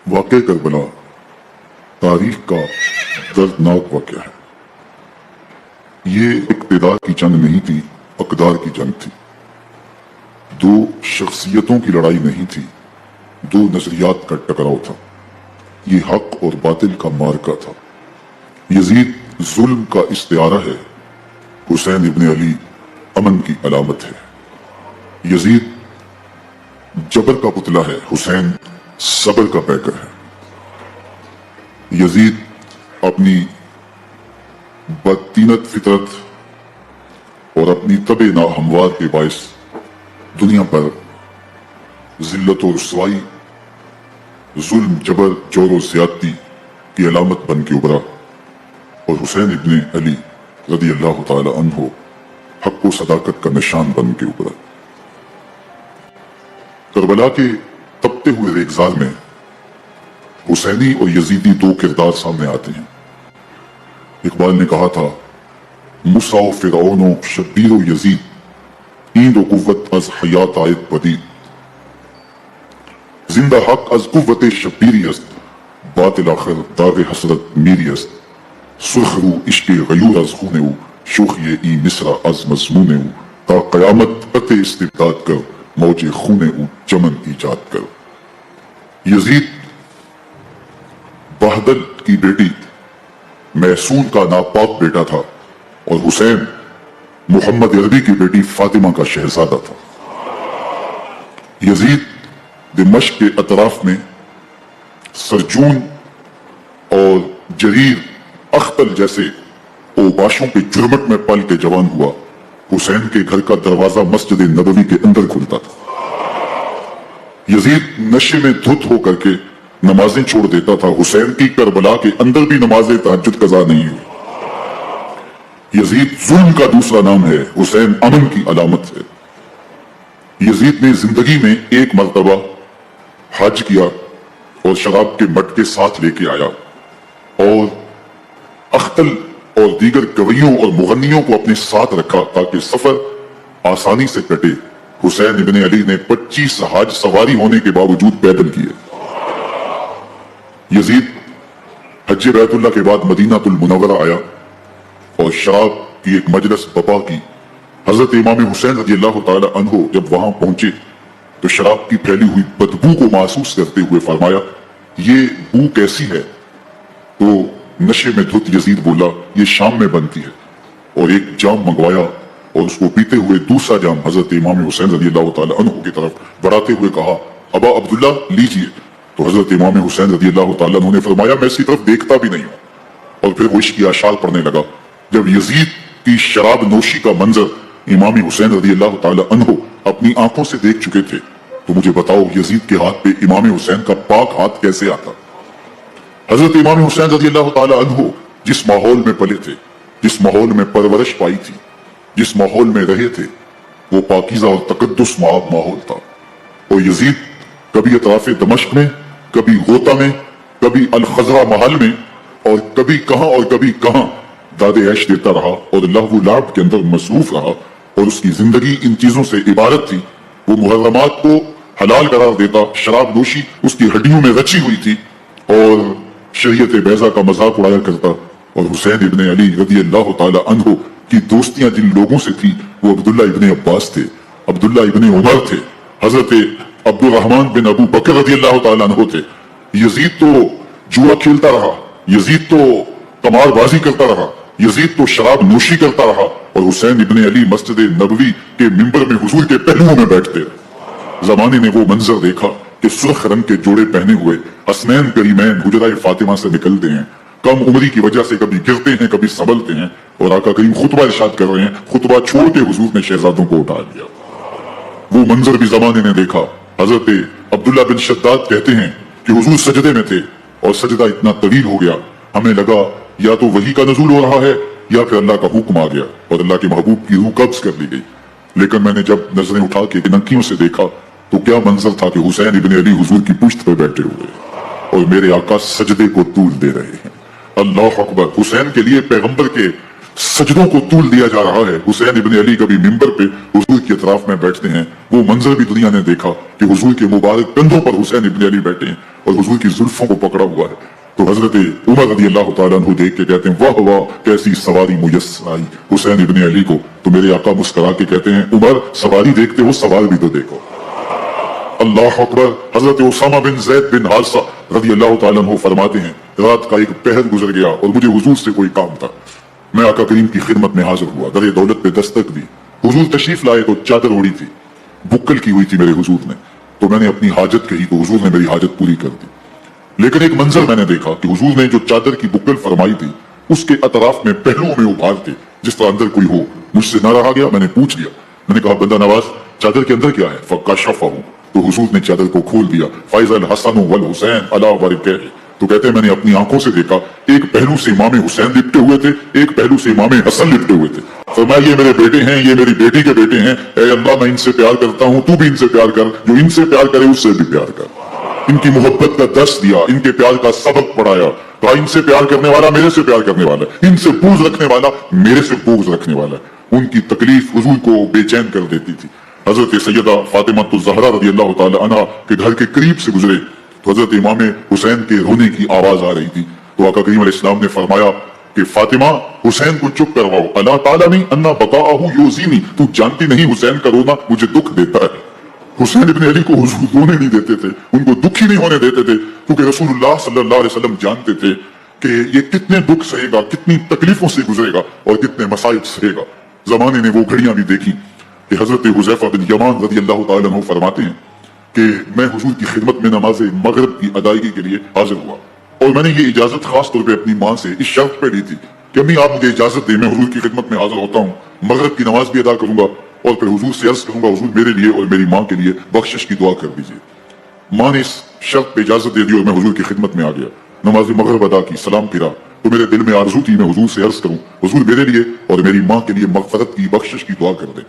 واقع کربلا تاریخ کا دردناک واقعہ ہے۔ یہ اقتدار کی جنگ نہیں تھی، اقدار کی جنگ تھی۔ دو شخصیتوں کی لڑائی نہیں تھی، دو نظریات کا ٹکراؤ تھا۔ یہ حق اور باطل کا معرکہ تھا۔ یزید ظلم کا استعارہ ہے، حسین ابن علی امن کی علامت ہے۔ یزید جبر کا پتلا ہے، حسین صبر کا پیکر ہے۔ یزید اپنی بدطینت فطرت اور اپنی طبع ناہموار کے باعث دنیا پر ذلت و رسوائی، ظلم، جبر، جور و زیادتی کی علامت بن کے ابھرا، اور حسین ابن علی رضی اللہ تعالی عنہ حق و صداقت کا نشان بن کے ابھرا۔ کربلا کے تپتے ہوئے ریگزار میں حسینی اور یزیدی دو کردار سامنے آتے ہیں۔ اقبال نے کہا تھا، موسیٰ و فرعون و شبیر و یزید، ایند و قوت از حیات آیت پدید، زندہ حق از قوت شبیری است، باطل آخر داغ حسرت میری است، سرخ رو عشق غیور از خون او، شوخی ای مصر از مضمون او، تا قیامت قطع استبداد کر، موج خون او چمن ایجاد کر۔ یزید بہدل کی بیٹی محسون کا ناپاک بیٹا تھا، اور حسین محمد عربی کی بیٹی فاطمہ کا شہزادہ تھا۔ یزید دمشق کے اطراف میں سرجون اور جریر اختل جیسے اوباشوں کے جرمٹ میں پل کے جوان ہوا۔ حسین کے گھر کا دروازہ مسجد نبوی کے اندر کھلتا تھا۔ یزید نشے میں دھت ہو کر کے نمازیں چھوڑ دیتا تھا۔ حسین کی کربلا کے اندر بھی نماز تہجد قضا نہیں ہوئی۔ یزید ظلم کا دوسرا نام ہے، حسین امن کی علامت ہے۔ یزید نے زندگی میں ایک مرتبہ حج کیا اور شراب کے مٹکے ساتھ لے کے آیا، اور اختل اور دیگر گویوں اور مغنیوں کو اپنے ساتھ رکھا تاکہ سفر آسانی سے کٹے۔ حسین ابن علی نے 25 حج سواری ہونے کے باوجود پیدل کیے۔ یزید حج بیت اللہ کے بعد مدینہ المنورہ آیا اور شراب کی ایک مجلس برپا کی۔ حضرت امام حسین رضی اللہ تعالی عنہ جب وہاں پہنچے تو شراب کی پھیلی ہوئی بدبو کو محسوس کرتے ہوئے فرمایا، یہ بو کیسی ہے؟ تو نشے میں دھت یزید بولا، یہ شام میں بنتی ہے، اور ایک جام منگوایا اور اس کو پیتے ہوئے دوسرا جام حضرت امام حسین رضی اللہ تعالی عنہ کی طرف بڑھاتے ہوئے کہا، ابا عبداللہ لیجئے۔ تو حضرت امام حسین رضی اللہ تعالی عنہ نے فرمایا، میں اس کی طرف دیکھتا بھی نہیں ہوں، اور پھر وہ عشق کی اشعار پڑھنے لگا۔ جب یزید کی شراب نوشی کا منظر امام حسین رضی اللہ تعالی عنہ اپنی آنکھوں سے دیکھ چکے تھے تو مجھے بتاؤ یزید کے ہاتھ پہ امام حسین کا پاک ہاتھ کیسے آتا؟ حضرت امام حسین رضی اللہ تعالی عنہ جس ماحول میں پلے تھے، جس ماحول میں پرورش پائی تھی، جس ماحول میں رہے تھے، وہ پاکیزہ اور تقدس ماحول تھا۔ اور یزید کبھی اطراف دمشق میں، کبھی غوطہ میں، کبھی الخزرہ محل میں، اور کبھی کہاں داد عیش دیتا رہا اور لہو و لعب کے اندر مصروف رہا، اور اس کی زندگی ان چیزوں سے عبارت تھی۔ وہ محرمات کو حلال قرار دیتا، شراب نوشی اس کی ہڈیوں میں رچی ہوئی تھی، اور شریعت بیضا کا مذاق اڑایا کرتا۔ اور حسین ابن علی رضی اللہ تعالی عنہ کی دوستیاں جن لوگوں سے تھی وہ عبداللہ ابن عباس تھے، عبداللہ ابن عمر تھے، حضرت عبد الرحمن بن ابو بکر رضی اللہ تعالی عنہ تھے۔ یزید تو جوا کھیلتا رہا، یزید تو قمار بازی کرتا رہا، یزید تو شراب نوشی کرتا رہا، اور حسین ابن علی مسجد نبوی کے منبر میں حضور کے پہلوؤں میں بیٹھتے رہے۔ زمانے نے وہ منظر دیکھا کہ سرخ رنگ کے جوڑے پہنے ہوئے حسنین کریمین حجرہ فاطمہ سے نکلتے ہیں، کم عمری کی وجہ سے کبھی گرتے ہیں کبھی سنبھلتے ہیں، اور آقا کریم خطبہ ارشاد کر رہے ہیں، خطبہ چھوڑ کے حضور نے شہزادوں کو اٹھا لیا۔ وہ منظر بھی زمانے نے دیکھا۔ حضرت عبداللہ بن شداد کہتے ہیں کہ حضور سجدے میں تھے اور سجدہ اتنا طویل ہو گیا، ہمیں لگا یا تو وحی کا نزول ہو رہا ہے یا پھر اللہ کا حکم آ گیا اور اللہ کے محبوب کی روح قبض کر لی گئی۔ لیکن میں نے جب نظریں اٹھا کے ننکیوں سے دیکھا تو کیا منظر تھا کہ حسین ابن علی حضور کی پشت پر بیٹھے ہوئے اور میرے آقا سجدے کو طول دے رہے ہیں۔ اللہ اکبر! حسین کے لیے پیغمبر کے सजदों को तूल दिया जा रहा है। हुसैन इब्न अली कभी मिंबर पे हुजूर की अतराफ में बैठते हैं, वो मंजर भी दुनिया ने देखा कि हुजूर के मुबारक कंधों पर हुसैन इब्न अली बैठे हैं और हुजूर की जुल्फों को पकड़ा हुआ है। तो हजरत उमर रज़ी अल्लाह तआला अन्हु देख के कहते हैं, वाह वाह कैसी सवारी मुयस्सर आई हुसैन इब्न अली को। तो मेरे आका मुस्कुरा के कहते हैं, उमर सवारी देखते हो, सवार भी तो देखो। अल्लाह अकबर। हजरत उसामा बिन जैद बिन हारिसा रज़ी अल्लाह तआला अन्हु फरमाते हैं, रात का एक पहर गुजर गया और मुझे हुजूर से कोई काम था। मैं आका करीम की खिदमत में हाजिर हुआ, दर दौलत पे दस्तक दी। हुजूर तशरीफ लाए तो चादर ओढ़ी थी, बुक्कल की हुई थी मेरे हुजूर ने। तो मैंने अपनी हाजत कही तो हुजूर ने मेरी हाजत पूरी कर दी। लेकिन एक मंजर मैंने देखा कि हुजूर ने जो चादर की बुक्कल फरमाई थी उसके अतराफ में पहलुओं में उभार थे जिस तरह अंदर कोई हो। मुझसे ना रहा गया, मैंने पूछ लिया। मैंने कहा, बंदा नवाज चादर के अंदर क्या है? फकाशफहू। तो हुजूर ने चादर को खोल दिया। फैजल हसन वल हुसैन अला वरके। तो कहते हैं मैंने अपनी आंखों से देखा, एक पहलू से इमाम हुसैन लिपटे हुए थे, एक पहलू से इमाम हसन लिपटे हुए थे। फरमाया, ये मेरे बेटे हैं, ये मेरी बेटी के बेटे हैं। ऐ अल्लाह मैं इनसे प्यार करता हूं, तू भी इनसे प्यार कर, जो इनसे प्यार करे उससे भी प्यार कर। इनकी मोहब्बत का दर्स दिया, इनके प्यार का सबक पढ़ाया। तो इनसे प्यार करने वाला मेरे से प्यार करने वाला, इनसे बुग़्ज़ रखने वाला मेरे से बुग़्ज़ रखने वाला। उनकी तकलीफ हुजूर को बेचैन कर देती थी। हजरत सैयदा फातिमा ज़हरा रज़ी अल्लाह तआला अन्हा के घर के करीब से गुजरे तो हजरत इमाम हुसैन के रोने की आवाज आ रही थी। तो आका करीम अलैहिस्सलाम ने फरमाया कि फातिमा हुसैन को चुप करवाओ। अल्लाह ताला नहीं अन्ना बकाअहु युज़ीनी, तू जानती नहीं हुसैन का रोना मुझे दुख देता है। हुसैन इब्न अली को हुजूर रोने नहीं देते थे, उनको दुखी नहीं होने देते थे, क्योंकि रसूलुल्लाह सल्लल्लाहु अलैहि वसल्लम जानते थे कि ये कितने दुख सहेगा, कितनी तकलीफों से गुजरेगा और कितने मसाइब सहेगा। जमाने ने वो घड़ियां भी देखी कि हजरत हुज़ैफा बिन यमान रज़ी अल्लाह तआला अन्हु फरमाते हैं कि मैं हुजूर की खिदमत में नमाज मगरिब की अदायगी के लिए हाजिर हुआ और मैंने ये इजाजत खास तौर पे अपनी माँ से इस शर्त पे ली थी कि अम्मी आप मुझे इजाजत दे, मैं हुजूर की खिदमत में हाजिर होता हूँ, मगरिब की नमाज भी अदा करूंगा और फिर हुजूर से अर्ज करूंगा हुजूर मेरे लिए और मेरी माँ के लिए बख्शिश की दुआ कर दीजिए। माँ ने इस शर्त पे इजाजत दे दी और मैं हुजूर की खिदमत में आ गया। नमाज मगरिब अदा की, सलाम फिरा तो मेरे दिल में आरज़ू थी मैं हुजूर से अर्ज करूं हुजूर मेरे लिए और मेरी माँ के लिए मगफरत की, बख्शिश की दुआ कर दे।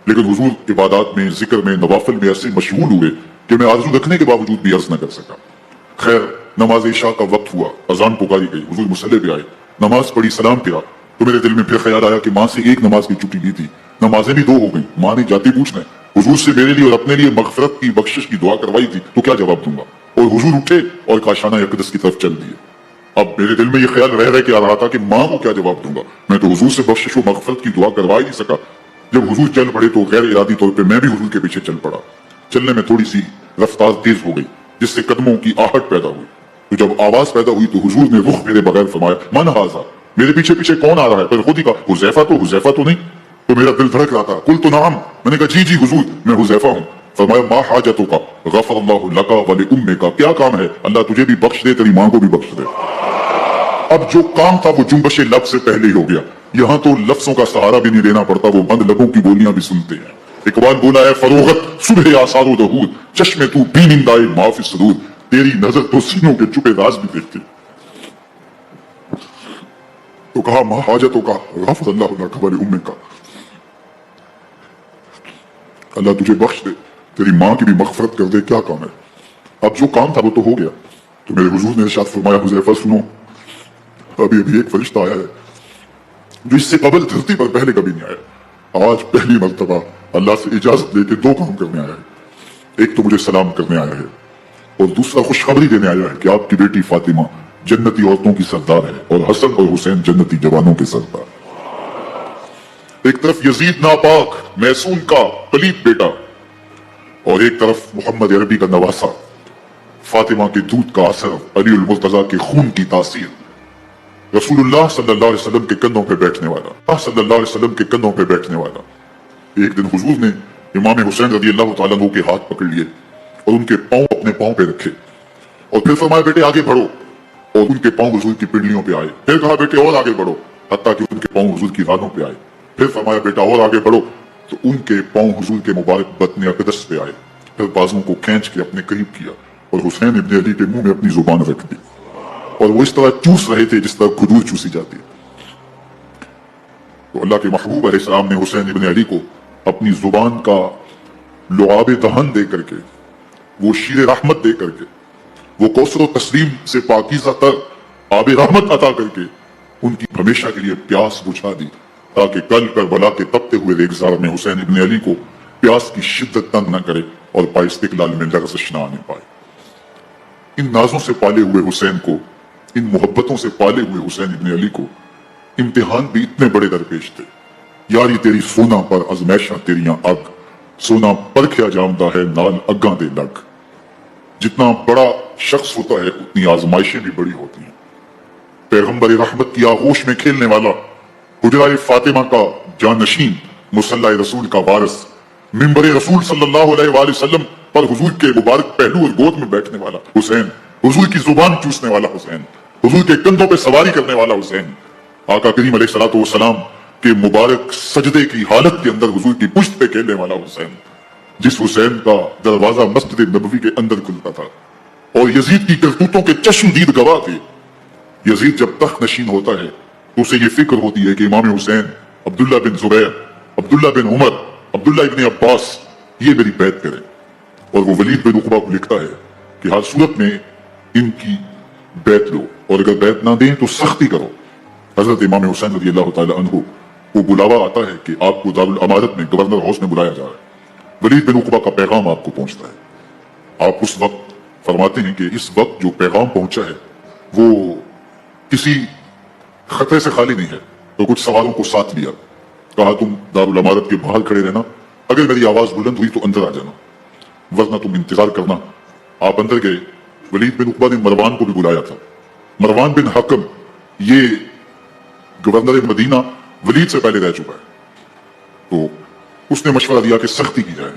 लेकिन हुजूर इबादत में, जिक्र में, नवाफिल में ऐसे मशगूल हुए कि मैं आरज़ू रखने के बावजूद भी अर्ज न कर सका। खैर नमाज इशा का वक्त हुआ, अजान पुकारी गई, हुजूर मुसल्ले पे आए, नमाज पढ़ी, सलाम फिरा तो मेरे दिल में फिर ख्याल आया कि माँ से एक नमाज की छुट्टी ली थी, नमाजें भी दो हो गई। माँ ने जाते पूछना हुजूर से मेरे लिए और अपने लिए मगफरत की, बख्शिश की दुआ करवाई थी तो क्या जवाब दूंगा। और हुजूर उठे और काशाना अक़दस की तरफ चल दिए। अब मेरे दिल में ये ख्याल रह के आ रहा था कि माँ को क्या जवाब दूंगा, मैं तो हुजूर से बख्शिश व मगफरत की दुआ करवा ही नहीं सका। जब हुजूर चल पड़े तो गैर इरादी तौर पे मैं भी हुजूर के पीछे चल पड़ा। चलने में थोड़ी सी रफ्तार तेज हो गई जिससे कदमों की आहट पैदा हुई। तो जब आवाज पैदा हुई तो हुजूर ने रुख मेरे बगैर फरमाया, मन हाज़ा, मेरे पीछे पीछे कौन आ रहा है? फिर खुद ही कहा, हुज़ैफा तो नहीं। तो मेरा दिल धड़क रहा था। कुल तो नाम, मैंने कहा जी हुजूर मैं हुज़ैफा हूँ। फरमाया, मा हाजतुका गफ़रल्लाहु लका व लिउम्मिका, क्या काम है? अल्लाह तुझे भी बख्श दे, तेरी माँ को भी बख्श दे। अब जो काम था वो जुम्बशे लब से पहले ही हो गया। यहाँ तो लफ्जों का सहारा भी नहीं लेना पड़ता, वो बंद लबों की बोलियां भी सुनते हैं। इकबाल बोला है, फरोगत सुबह आसारो दहूद, चश्मे तू बीनिंदाए माफी सदूर, तेरी नजर तो सीनों के छुपे राज भी देखती। तो कहा, मा हाजतों का गफ़रल्लाहु लका व लिउम्मिका, अल्लाह तुझे बख्श दे, तेरी माँ की भी मग़फ़िरत कर दे, क्या काम है? अब जो काम था वो तो हो गया। तो मेरे हुजूर ने इरशाद फरमाया, हुज़ैफा सुनो, अभी अभी एक फरिश्ता आया है जो इससे कबल धरती पर पहले कभी नहीं आया। आज पहली मर्तबा अल्लाह से इजाजत लेके दो काम करने आया है। एक तो मुझे सलाम करने आया है और दूसरा खुशखबरी देने आया है कि आपकी बेटी फातिमा जन्नती औरतों की सरदार है और हसन और हुसैन जन्नती जवानों के सरदार। एक तरफ यजीद नापाक मैसून का पलीत बेटा और एक तरफ मोहम्मद अरबी का नवासा, फातिमा के दूध का असर, अली उल मुर्तजा के खून की तासीर, रसूलुल्लाह सल्लल्लाहु अलैहि वसल्लम के कंधों पे बैठने वाला, सल्लल्लाहु अलैहि वसल्लम के कंधों पे बैठने वाला। एक दिन हुजूर ने इमाम हुसैन रज़ी अल्लाह तआला अन्हु के हाथ पकड़ लिए और उनके पांव अपने पांव पे रखे और फिर फरमाया, बेटे आगे बढ़ो, और उनके पांव हुजूर की पिंडलियों पे आए। फिर कहा, बेटे और आगे बढ़ो, हत्ता कि उनके पांव हुजूर की रानों पे आए। फिर फरमाया, बेटा और आगे बढ़ो, तो उनके पांव हुजूर के मुबारक बतन अक़दस पे आए। फिर बाजुओं को खींच के अपने करीब किया और हुसैन इब्न अली के मुंह में अपनी जुबान रख दी और वो इस तरह चूस रहे थे जिस तरह खजूर चूसी जाती है। तो अल्लाह के महबूब अलैहिस्सलाम ने हुसैन इब्न अली को अपनी जुबान का लुआब दहन दे करके, वो शीर रहमत दे करके, वो कौसर तस्लीम से पाकीज़ा तर आब रहमत अता करके उनकी हमेशा के लिए प्यास बुझा दी, ताकि कल करबला के तपते हुए रेगिस्तान में हुसैन इब्न अली को प्यास की शिद्दत तंग न करे और पाइस्तिकलाल में लग़ज़श न आने पाए। इन नाजों से पाले हुए हुसैन को, इन मोहब्बतों से पाले हुए हुसैन इब्न अली को इम्तिहान भी इतने बड़े दरपेश थे। यारी तेरी सोना पर अजमैशा तेरियां अग, सोना परख्या जामदा है नाल अग्गा दे लग। जितना बड़ा शख्स होता है उतनी आजमाइशें भी बड़ी होती हैं। पैगंबर रहमत की आगोश में खेलने वाला, हुजरा फातिमा का जानशीन, मुसल्ला रसूल का वारिस, मिंबर रसूल सल्लल्लाहु अलैहि वसल्लम पर हुजूर के मुबारक पहलू और गोद में बैठने वाला हुसैन, हुजूर की जुबान चूसने वाला हुसैन, हुजूर के कंधों पे सवारी करने वाला हुसैन, आका करीम अलैहिस्सलातु वस्सलाम के मुबारक सजदे की हालत के अंदर हुजूर की पुश्त पे खेलने वाला हुसैन, जिस हुसैन का दरवाजा मस्जिद नबवी के अंदर खुलता था और यजीद की करतूतों के चश्मदीद गवाह थे। यजीद जब तख्त नशीन होता है तो उसे ये फिक्र होती है कि इमाम हुसैन, अब्दुल्ला बिन जुबैर, अब्दुल्ला बिन उमर, अब्दुल्ला इब्न अब्बास ये मेरी बैत करें। और वो वलीद बिन उक़बा को लिखता है कि हर सूरत में इनकी बैत लो और अगर बैत ना दें तो सख्ती करो। हजरत इमाम हुसैन रज़ियल्लाहु ताला अन्हु को बुलावा आता है कि आपको दारुल अमारत में गवर्नर हाउस में बुलाया जा रहा है। वलीद बिन उक़बा का पैगाम आपको पहुंचता है। आप उस वक्त फरमाते हैं कि इस वक्त जो पैगाम पहुंचा है वो किसी खतरे से खाली नहीं है। तो कुछ सवालों को साथ लिया, कहा तुम दारुल अमारत के बाहर खड़े रहना, अगर मेरी आवाज बुलंद हुई तो अंदर आ जाना, वरना तुम इंतजार करना। आप अंदर गए। वलीद बिन उक़बा ने मरवान को भी बुलाया था। मरवान बिन हकम ये गवर्नर मदीना वलीद से पहले रह चुका है, तो उसने मशवरा दिया कि सख्ती की जाए।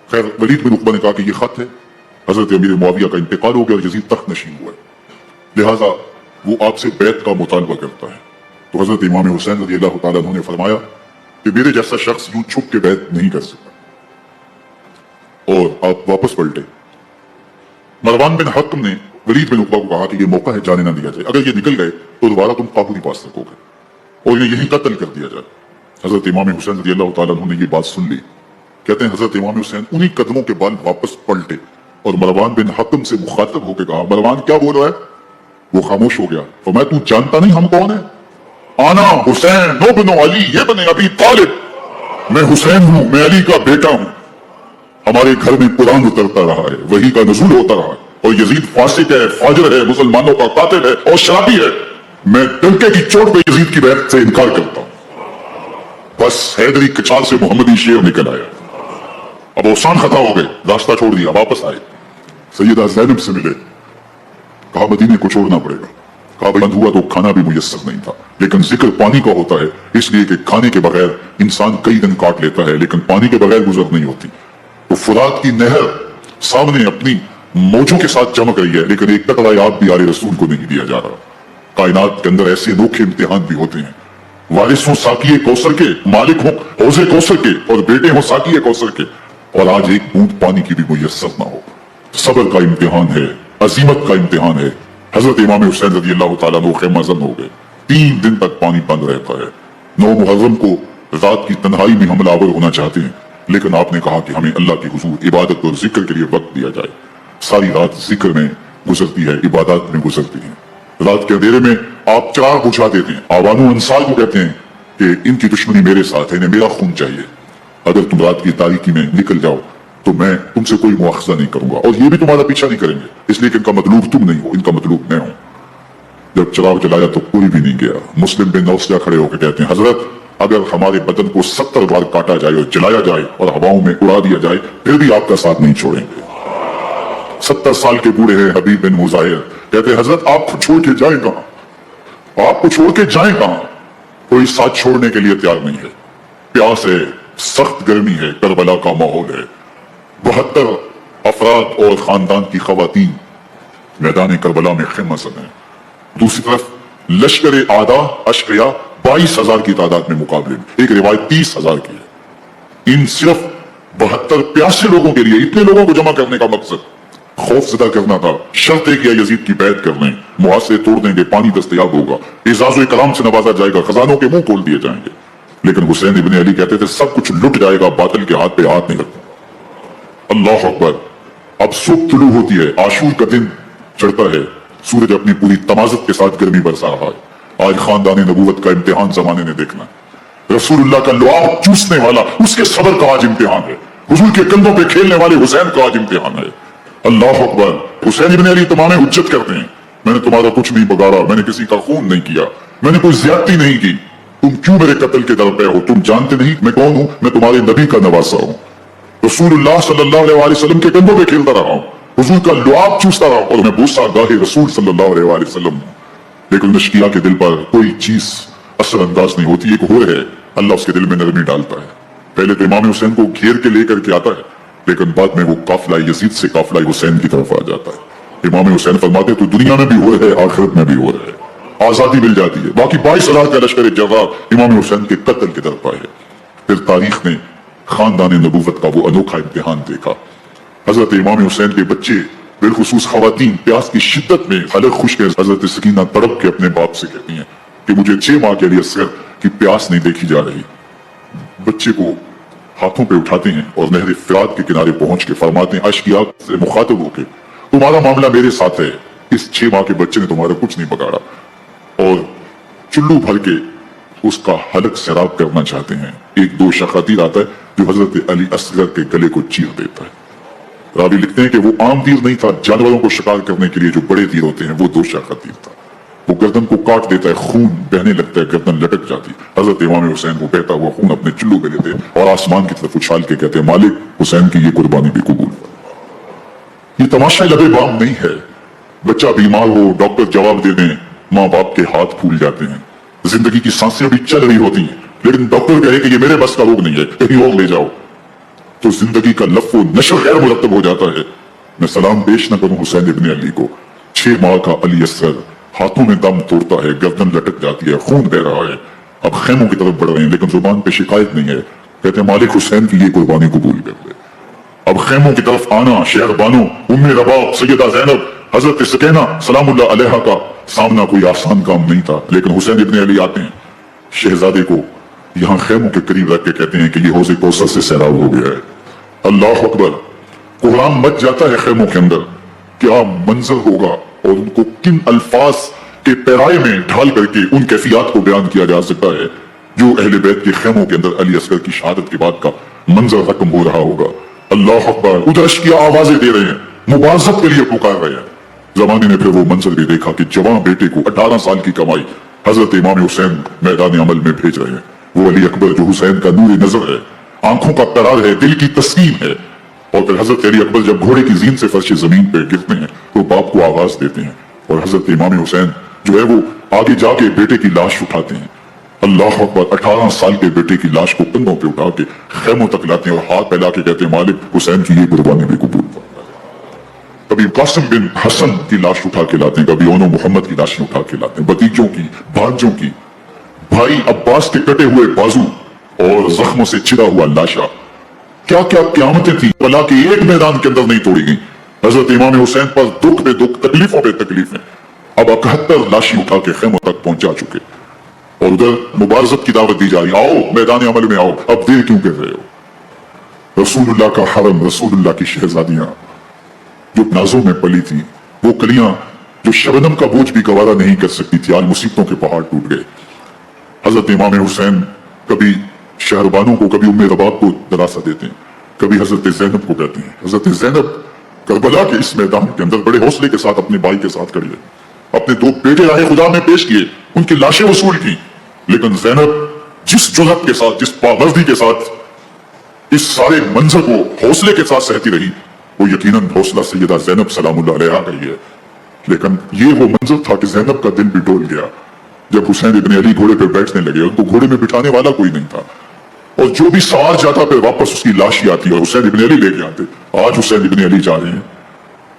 खैर वलीद बिन उक़बा ने कहा कि यह खत है, हजरत अमीर मुआविया का इंतकाल हो गया और यजीद तख्त नशीन हुआ है, लिहाजा वो आपसे बैत का मुतालबा करता है। तो हजरत इमाम हुसैन रज़ियल्लाहु ताला अन्हु ने फरमाया कि मेरे जैसा शख्स यूं छुप के बैत नहीं कर सकता, और आप वापस पलटे। मरवान बिन हकम ने वलीद बिन उक़बा को कहा कि यह मौका है, जाने ना दिया जाए, अगर ये निकल गए तो दोबारा तुम काबू नहीं पा सकोगे और इन्हें यही कत्ल कर दिया जाए। हजरत इमाम हुसैन रज़ियल्लाहु ताला अन्हु ने ये बात सुन ली। कहते हैं हजरत इमाम हुसैन उन्हीं कदमों के बाद वापस पलटे और मरवान बिन हकम से मुखातब होकर कहा, मरवान क्या बोल रहा है? वो खामोश हो गया। तो मैं, तू जानता नहीं हम कौन है? आना हुसैन इब्न अली इब्न अबी तालिब, मैं हुसैन हूं, मैं अली का बेटा हूं। हमारे घर में कुरान उतरता रहा है, वही का नज़ूल होता रहा है, और यजीद फासिक है, फाजिर है, मुसलमानों का कातिल है और शराबी है। मैं डंके की चोट पे यजीद की बैत से इनकार करता हूं। बस हैदरी कचाल से मोहम्मदी शेर निकल आया। अब ओसान खता हो गए, रास्ता छोड़ दिया, वापस आए, सैयदा ज़ैनब से मिले, कहा मदीने को छोड़ना पड़ेगा। कहा बंद हुआ तो खाना भी मुयस्सर नहीं था, लेकिन जिक्र पानी का होता है, इसलिए कि खाने के बगैर इंसान कई दिन काट लेता है, लेकिन पानी के बगैर गुजर नहीं होती। तो फुरात की नहर सामने अपनी मौजों के साथ चमक रही है, लेकिन एक कतरा आब भी आले रसूल को नहीं दिया जा रहा। कायनात के अंदर ऐसे अनोखे इम्तिहान भी होते हैं। वारिस हो साकिए कौसर के, मालिक हो हौजे कौसर के, और बेटे हो साकिए कौसर के, और आज एक बूंद पानी की भी मुयस्सर ना हो। सब्र का इम्तिहान है, अजीमत का इम्तिहान है। हजरत इमाम हुसैन रज़ियल्लाहु ताला अन्हु ख़ैमाज़न हो गए। 3 दिन तक पानी बंद रहता है। 9 मुहर्रम को रात की तन्हाई में हमलावर होना चाहते हैं, लेकिन आपने कहा कि हमें अल्लाह की हुजूर इबादत और जिक्र के लिए वक्त दिया जाए। सारी रात जिक्र में गुजरती है, इबादत में गुजरती है। रात के अंधेरे में आप चिराग बुझा देते हैं। आवानो अंसार को कहते हैं कि इनकी दुश्मनी मेरे साथ है, इन्हें मेरा खून चाहिए। अगर तुम रात की तारीकी में निकल जाओ तो मैं तुमसे कोई मुआखजा नहीं करूंगा, और ये भी तुम्हारा पीछा नहीं करेंगे, इसलिए कि इनका मतलूब तुम नहीं हो, इनका मतलूब मैं हूं। जब चिराग जलाया तो कोई भी नहीं गया। मुस्लिम बिन नौसिया खड़े होकर कहते हैं, हजरत अगर हमारे बदन को 70 बार काटा जाए और जलाया जाए और हवाओं में उड़ा दिया जाए, फिर भी आपका साथ नहीं छोड़ेंगे। 70 साल के बूढ़े हैं हबीब बिन मुजाहिर, कहते हैं हजरत आपको छोड़ के जाए कहां, आपको छोड़ के जाए कहां? कोई साथ छोड़ने के लिए तैयार नहीं है। प्यास है, सख्त गर्मी है, करबला का माहौल है। 72 अफराद और खानदान की खवातीन मैदान करबला में ख़ैमाज़न है। दूसरी तरफ लश्कर आदा अशकिया 22,000 की तादाद में मुकाबले में, एक रिवायत 30,000 की है। इन सिर्फ 72 प्यासे लोगों के लिए, इतने लोगों को जमा करने का मकसद खौफ ज़दा करना था। शर्त है कि यजीद की बैत कर लें, मुआसे तोड़ देंगे, पानी दस्तयाब होगा, एजाज़ो इकराम से नवाजा जाएगा, खजानों के मुंह खोल दिए जाएंगे। लेकिन हुसैन इब्न अली कहते थे सब कुछ लुट जाएगा, बातिल के हाथ पे हाथ नहीं लगता। अल्लाह अकबर। अब सुबह तुलू होती है, आशूर का दिन चढ़ता है, सूरज अपनी पूरी तमाजत के साथ गर्मी बरसा रहा है। आज खानदान नबूवत का इम्तिहान जमाने ने देखना है। रसूलुल्लाह का लुआब चूसने वाला उसके सबर का आज इम्तिहान है। हुजूर के कंधों पे खेलने वाले हुसैन का आज इम्तिहान है। अल्लाह अकबर। हुसैन इब्न अली तमाम हुज्जत करते हैं, मैंने तुम्हारा कुछ नहीं बगाड़ा, मैंने किसी का खून नहीं किया, मैंने कोई ज्यादती नहीं की, तुम क्यों मेरे कत्ल के दर पे हो? तुम जानते नहीं मैं कौन हूं? मैं तुम्हारे नबी का नवासा हूं। रसूलुल्लाह सल्लल्लाहु अलैहि वसल्लम के कंधों पे खेलता रहा हूं, हुजूर का लुआब चूसता रहा और मैं बूसा गाहे रसूल सल्लल्लाहु अलैहि वसल्लम हूं। लेकिन नश्किया के दिल पर कोई चीज असरअंदाज नहीं होती। एक हो है, अल्लाह उसके दिल में नरमी डालता है। पहले तो इमाम हुसैन को घेर के लेकर के आता है, लेकिन बाद में वो काफिला यजीद से काफिला हुसैन की तरफ आ जाता है। इमाम हुसैन फरमाते तो दुनिया में भी हो रहे है, आखिरत में भी हो रहे है, आजादी मिल जाती है। बाकी 22,000 का लश्कर जवाब इमाम हुसैन के कत्ल की तरफ आए। फिर तारीख ने खानदान नबूवत का वो अनोखा इम्तिहान देखा। हजरत इमाम हुसैन के बच्चे बिलखुसूस खवातीन प्यास की शिद्दत में हलक खुश के हजरत सकीना तड़प के अपने बाप से कहती हैं कि मुझे 6 माह के लिए असगर की प्यास नहीं देखी जा रही। बच्चे को हाथों पे उठाते हैं और नहर फिरात के किनारे पहुंच के फरमाते हैं अश्किया से मुखातब होके, तुम्हारा मामला मेरे साथ है, इस 6 माह के बच्चे ने तुम्हारा कुछ नहीं बगाड़ा। और चुल्लू भर के उसका हलक सराब करना चाहते हैं। एक दो शखातीर आता है जो हजरत अली असगर के गले को चीर देता है। रावी लिखते हैं कि वो आम तीर नहीं था, जानवरों को शिकार करने के लिए जो बड़े तीर होते हैं वो 2 शखातीर था। वो गर्दन को काट देता है, खून बहने लगता है, गर्दन लटक जाती। हजरत इमाम हुसैन को बहता हुआ खून अपने चुल्लू पे लेते और आसमान की तरफ उछाल के कहते हैं मालिक हुसैन की ये कुर्बानी भी कबूल। ये तमाशा लबे बाम नहीं है। बच्चा बीमार हो, डॉक्टर जवाब दे दें, माँ बाप के हाथ फूल जाते हैं, जिंदगी की सांसें भी चल रही होती हैं, लेकिन डॉक्टर कहे कि ये मेरे बस का रोग नहीं है, कहीं और ले जाओ, तो जिंदगी का लफ्ज़ नशर गैर मुरतब हो जाता है। मैं सलाम पेश न करूं हुसैन इब्न अली को, 6 माह का अली असगर हाथों में दम तोड़ता है, गर्दन लटक जाती है, खून बह रहा है। अब खैमों की तरफ बढ़ रहे हैं, लेकिन जुबान पे शिकायत नहीं है। कहते हैं मालिक हुसैन की ये कुर्बानी कबूल कर ले। अब खैमों की तरफ आना, शहरबानो, उम्मे रबाब, सैयदा जैनब, हजरत सकीना सलामुल्लाह अलैहा का सामना कोई आसान काम नहीं था। लेकिन हुसैन इब्न अली आते हैं, शहजादे को यहां खैमों के करीब रख के कहते हैं कि ये हौज़े कौसर से सैराब हो गया है। अल्लाह अकबर। कुरान मच जाता है खैमों के अंदर, क्या मंजर होगा और उनको किन अल्फाज के पैराए में ढाल करके उन कैफियत को बयान किया जा सकता है जो अहले बैत के खैमों के अंदर अली असगर की शहादत के बाद का मंजर रकम हो रहा होगा। अल्लाह अकबर। उधर की आवाजें दे रहे हैं, मुबारजत के लिए पुकार रहे हैं। जमाने ने फिर वो मंजर भी देखा कि जवान बेटे को 18 साल की कमाई हजरत इमाम हुसैन मैदान अमल में भेज रहे हैं। वो अली अकबर जो हुसैन का नूर नजर है, आंखों का करार है, दिल की तस्कीन है। और फिर हजरत अली अकबर जब घोड़े की जीन से फर्श जमीन पे गिरते हैं तो बाप को आवाज देते हैं और हजरत इमाम हुसैन जो है वो आगे जाके बेटे की लाश उठाते हैं। अल्लाह अकबर। 18 साल के बेटे की लाश को कंधों पे उठा के खैमों तक लाते हैं और हाथ फैला के कहते हैं मालिक हुसैन की ये कुर्बानी भी कबूल। कभी कासिम बिन हसन की लाश उठा के लाते हैं, कभी ओनो मोहम्मद की लाशें उठा के लाते हैं, भतीजों की, भांजों की, भाई अब्बास के कटे हुए बाजू और जख्मों से छिदा हुआ लाशा। क्या क्या क़यामतें थी भला के एक मैदान के अंदर नहीं तोड़ी गई। हजरत इमाम हुसैन पर दुख पे दुख, तकलीफों पे तकलीफें। अब 71 लाशें उठा के खैमों तक पहुंचा चुके और उधर मुबारजत की दावत दी जा रही, आओ मैदान अमल में आओ, अब देर क्यों कर रहे हो। रसूलुल्लाह का हरम, रसूलुल्लाह की शहजादियां जो नाजों में पली थी, वो कलियां जो शबनम का बोझ भी गवारा नहीं कर सकती थी, आज मुसीबतों के पहाड़ टूट गए। हजरत इमाम हुसैन कभी शहरबानों को, कभी उम्मे रबाब को दिलासा देते हैं, कभी हजरत जैनब को कहते हैं। हजरत जैनब करबला के इस मैदान के अंदर बड़े हौसले के साथ अपने भाई के साथ खड़ी है, अपने 2 बेटे राहे खुदा में पेश किए, उनकी लाशें वसूल की, लेकिन जैनब जिस जुर्रत के साथ, जिस पाबंदी के साथ इस सारे मंजर को हौसले के साथ सहती रही, वो यकीनन हौसला सैयदा जैनब सलामुल्लाह अलैहा का ही है। लेकिन ये वो मंजर था कि जैनब का दिल भी डोल गया जब हुसैन इब्न अली घोड़े पर बैठने लगे। उनको घोड़े में बिठाने वाला कोई नहीं था और जो भी सवार जाता फिर वापस उसकी लाश ही आती और हुसैन इब्न अली लेके आते। आज हुसैन इब्न अली जा रहे हैं,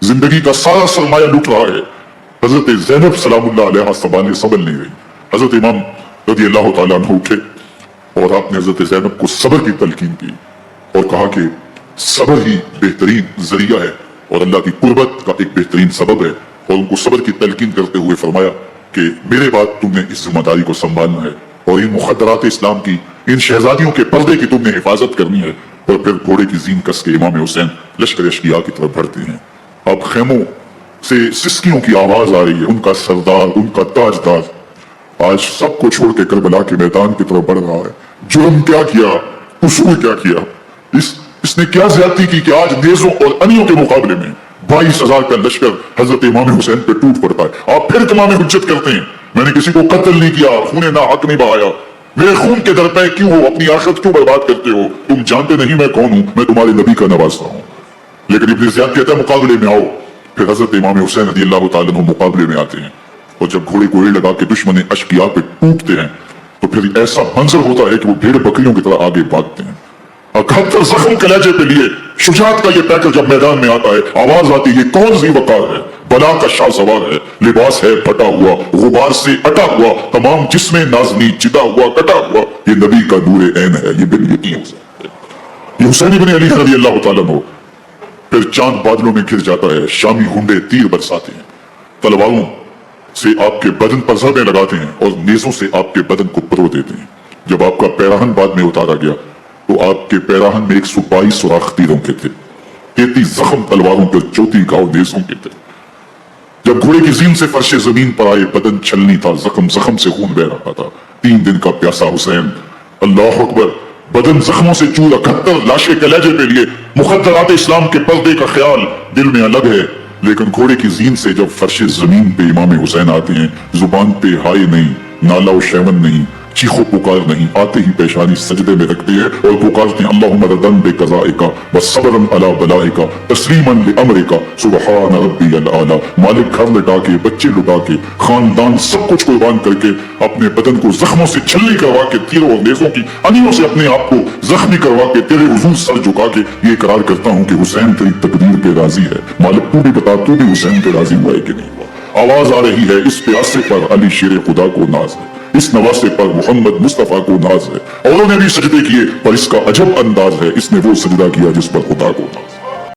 जिंदगी का सारा सरमाया लूट रहा है। हजरत जैनब सलामुल्लाह अलैहा सबल नहीं रही। हजरत इमाम रज़ियल्लाहु ताला अन्हु उठे और आपने हजरत जैनब को सब्र की तलकीन की और कहा कि सब्र ही बेहतरीन जरिया है और अल्लाह की कुर्बत का एक बेहतरीन सबब है। और उनको सब्र की तलकीन करते हुए फरमाया कि मेरे बाद तुमने इस जिम्मेदारी को संभालना है और इन मुखद्दरात इस्लाम की, इन शहजादियों के पर्दे की तुमने हिफाजत करनी है। और फिर घोड़े की जीन कस के इमाम हुसैन लश्कर अश्किया की तरफ बढ़ते हैं। अब खैमों से सिस्कियों की आवाज आ रही है, उनका सरदार, उनका ताजदार आज सब को छोड़ के करबला के मैदान की तरफ बढ़ रहा है। जुर्म क्या किया, उसूल क्या किया, इसने क्या ज्यादती की कि आज नेजों और अनियों के मुकाबले में 22,000 का लश्कर हजरत इमाम हुसैन पे टूट पड़ता है। आप फिर तमाम हुज्जत करते हैं मैंने किसी को कत्ल नहीं किया, खूने ना हक नहीं बहाया, मेरे खून के दर पे क्यों हो, अपनी आखिरत क्यों बर्बाद करते हो, तुम जानते नहीं मैं कौन हूं, मैं तुम्हारे नबी का नवासा हूं। लेकिन इब्न ज़ियाद कहता है मुकाबले में आओ। फिर हजरत इमाम हुसैन रज़ी अल्लाह तआला अन्हु मुकाबले में आते हैं और जब घोड़े को एड़ लगा के दुश्मन अश्किया पे टूटते हैं तो फिर ऐसा मंजर होता है कि वो भेड़ बकरियों की तरह आगे भागते हैं। 71 जख्म कलेजे पे लिए शुजात का ये पैकर जब मैदान में आता है, आवाज आती है कौन सी वकार है, बला का शाह सवार है, लिबास है फटा हुआ, गुबार से अटा हुआ, तमाम जिस्में नाज़नी चिदा हुआ कटा हुआ, ये नबी का नूर ऐन है, ये बिल यकीन ये हुसैन इब्न अली रज़ी अल्लाह तआला अन्हु। फिर चांद बादलों में घिर जाता है, शामी हुंडे तीर बरसाते हैं, तलवारों से आपके बदन पर ज़रबें लगाते हैं और नेज़ों से आपके बदन को परो देते हैं। जब आपका पैराहन बाद में उतारा गया तो आपके पैराहन में 122 सुराख तीरों के थे, 33 जख्म तलवारों के, 34 घाव नेज़ों के थे। जब घोड़े की जीन से फर्शे जमीन पर आए, बदन छलनी था, जख्म जख्म से खून बह रहा था। 3 दिन का प्यासा हुसैन, अल्लाह अकबर, बदन जख्मों से चूर, 71 लाशें कलेजे पे लिए, मुखद्दरात इस्लाम के पर्दे का ख्याल दिल में अलग है। लेकिन घोड़े की जीन से जब फर्शे जमीन पे इमाम हुसैन आते हैं, जुबान पे हाय नहीं, नाला व शैमन नहीं, चीखो पुकार नहीं, आते ही पेशानी सजदे में रखते हैं और पुकारते हैं अल्लाहुम्मा रदन बे कज़ाइका व सब्रन अला बलाइका तस्लीमन लि अमरिका सुबहान रब्बियल आला। मालिक घर लुटा के, बच्चे लुटा के, खानदान सब कुछ कुर्बान करके, अपने बदन को जख्मों से छलनी करवा के, तीरों और नेज़ों की अनियों से अपने आप को जख्मी करवा के, तेरे हुजूर सर झुका के ये इकरार करता हूँ कि हुसैन तेरी तकदीर पे राजी है। मालिक तू भी बता, तू भी हुसैन पे राजी हुआ है कि नहीं हुआ। आवाज आ रही है इस प्यासे पर अली शेर खुदा को नाज है, इस नवासे पर मोहम्मद मुस्तफा को नाज है। औरों ने भी सजदे किए पर इसका अजब अंदाज है, इसने वो सजदा किया जिस पर खुदा को नाज है।